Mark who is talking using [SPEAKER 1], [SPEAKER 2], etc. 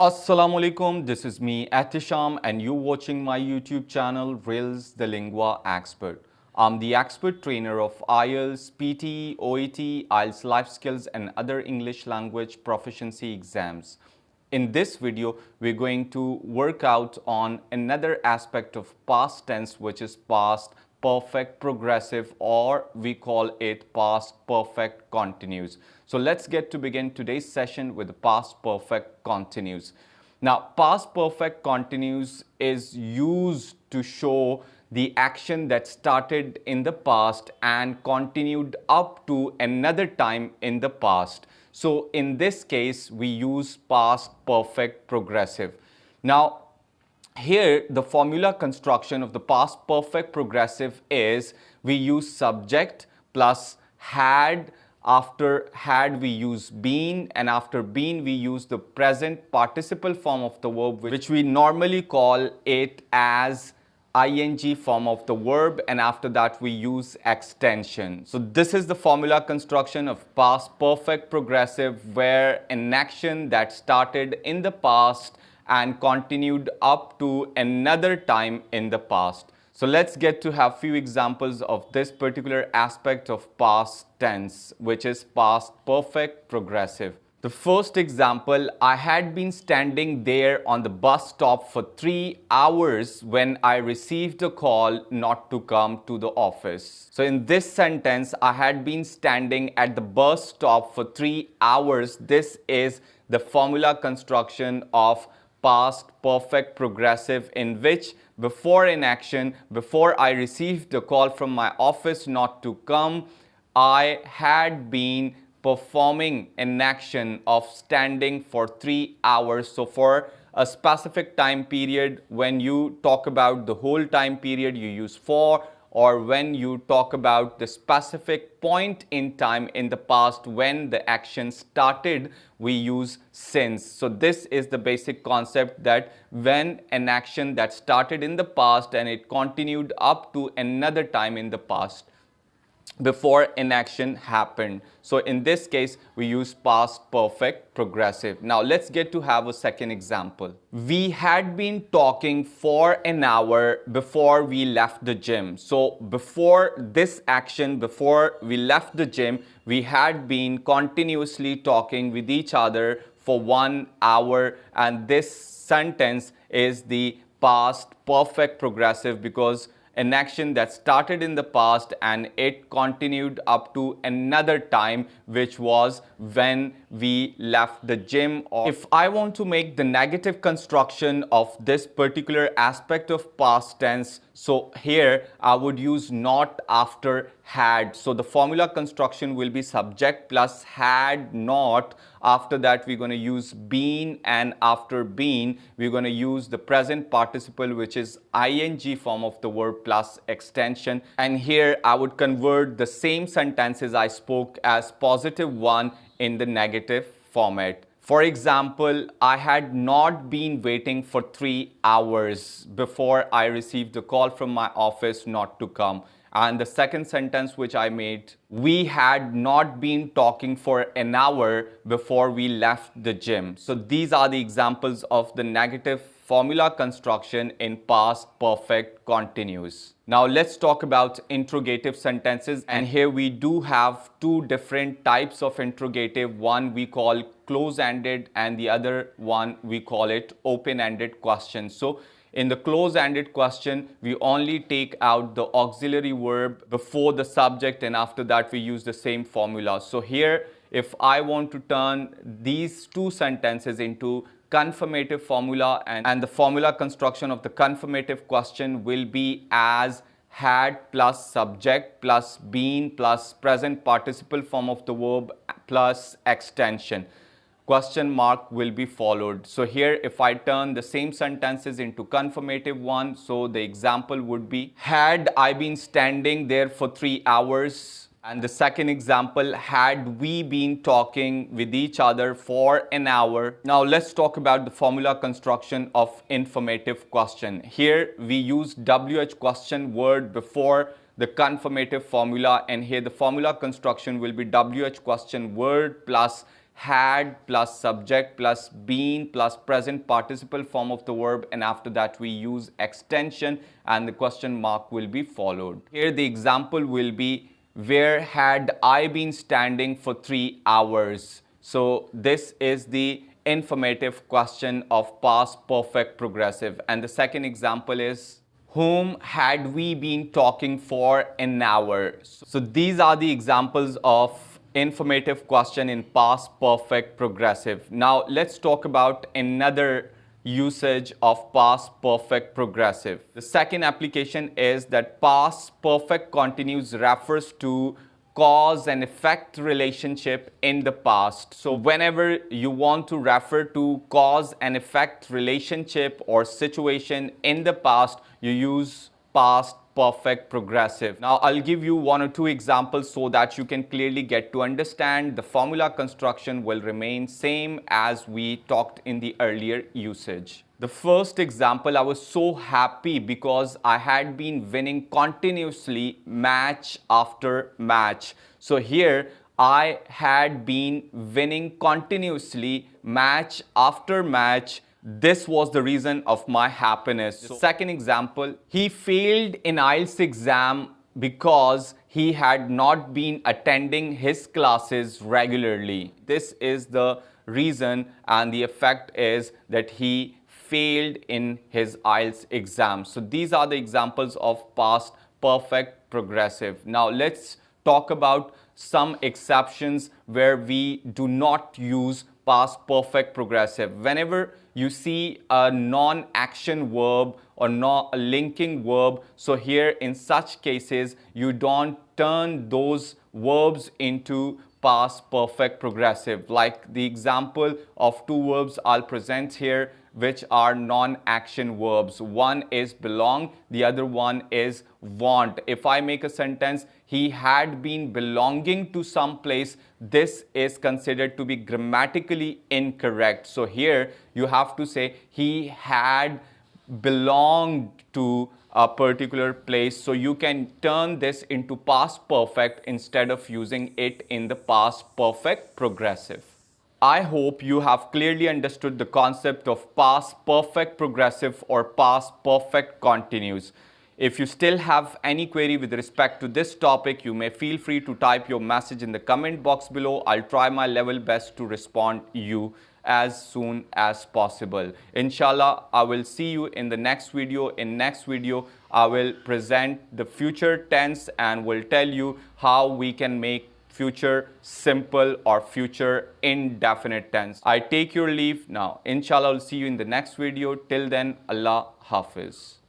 [SPEAKER 1] Assalamu alaikum, this is me Atisham and you're watching my YouTube channel RILS The Lingua Expert. I'm the expert trainer of IELTS, PT, OET, IELTS life skills and other English language proficiency exams. In this video, we're going to work out on another aspect of past tense, which is past perfect progressive, or we call it past perfect continuous. So let's get to begin today's session with the past perfect continuous. Now, past perfect continuous is used to show the action that started in the past and continued up to another time in the past. So in this case, we use past perfect progressive. Now, here, the formula construction of the past perfect progressive is we use subject plus had. After had we use been, and after been we use the present participle form of the verb, which we normally call it as ing form of the verb, and after that we use extension. So this is the formula construction of past perfect progressive, where an action that started in the past and continued up to another time in the past. So let's get to have few examples of this particular aspect of past tense, which is past perfect progressive. The first example, I had been standing there on the bus stop for 3 hours when I received a call not to come to the office. So in this sentence, I had been standing at the bus stop for 3 hours. This is the formula construction of past perfect progressive, in which before an action, before I received a call from my office not to come, I had been performing an action of standing for 3 hours. So for a specific time period, when you talk about the whole time period, you use for, or when you talk about the specific point in time in the past when the action started, we use since. So this is the basic concept, that when an action that started in the past and it continued up to another time in the past before an action happened. So in this case, we use past perfect progressive. Now let's get to have a second example. We had been talking for an hour before we left the gym. So before this action, before we left the gym, we had been continuously talking with each other for 1 hour, and this sentence is the past perfect progressive, because an action that started in the past and it continued up to another time, which was when we left the gym. Or if I want to make the negative construction of this particular aspect of past tense, so here I would use not after had. So the formula construction will be subject plus had not. After that, we're going to use been, and after been, we're going to use the present participle, which is ing form of the verb plus extension. And here I would convert the same sentences I spoke as positive one in the negative format. For example, I had not been waiting for 3 hours before I received a call from my office not to come. And the second sentence which I made, we had not been talking for an hour before we left the gym. So these are the examples of the negative formula construction in past perfect continuous. Now let's talk about interrogative sentences, and here we do have two different types of interrogative. One we call close-ended and the other one we call it open-ended question. So in the close-ended question, we only take out the auxiliary verb before the subject, and after that we use the same formula. So here, if I want to turn these two sentences into confirmative formula, and the formula construction of the confirmative question will be as had plus subject plus been plus present participle form of the verb plus extension. Question mark will be followed. So here, if I turn the same sentences into confirmative one, so the example would be, had I been standing there for 3 hours? And the second example, had we been talking with each other for an hour? Now let's talk about the formula construction of informative question. Here we use WH question word before the confirmative formula, and here the formula construction will be WH question word plus had plus subject plus been plus present participle form of the verb, and after that we use extension and the question mark will be followed. Here the example will be, where had I been standing for 3 hours? So this is the informative question of past perfect progressive. And the second example is, whom had we been talking for an hour? So these are the examples of informative question in past perfect progressive. Now let's talk about another usage of past perfect progressive. The second application is that past perfect continuous refers to cause and effect relationship in the past. So whenever you want to refer to cause and effect relationship or situation in the past, you use past perfect progressive. Now I'll give you 1 or 2 examples so that you can clearly get to understand. The formula construction will remain same as we talked in the earlier usage. The first example, I was so happy because I had been winning continuously match after match. So here I had been winning continuously match after match. This was the reason of my happiness. So, second example, he failed in IELTS exam because he had not been attending his classes regularly. This is the reason, and the effect is that he failed in his IELTS exam. So these are the examples of past perfect progressive. Now let's talk about some exceptions where we do not use past perfect progressive. Whenever you see a non-action verb or a linking verb, so here in such cases you don't turn those verbs into past perfect progressive. Like the example of 2 verbs I'll present here, which are non-action verbs. One is belong, the other one is want. If I make a sentence, he had been belonging to some place, this is considered to be grammatically incorrect. So here you have to say he had belonged to a particular place. So you can turn this into past perfect instead of using it in the past perfect progressive. I hope you have clearly understood the concept of past perfect progressive or past perfect continuous. If you still have any query with respect to this topic, you may feel free to type your message in the comment box below. I'll try my level best to respond to you as soon as possible. Inshallah, I will see you in the next video. In next video, I will present the future tense and will tell you how we can make future simple or future indefinite tense. I take your leave now. Inshallah, I'll see you in the next video. Till then, Allah Hafiz.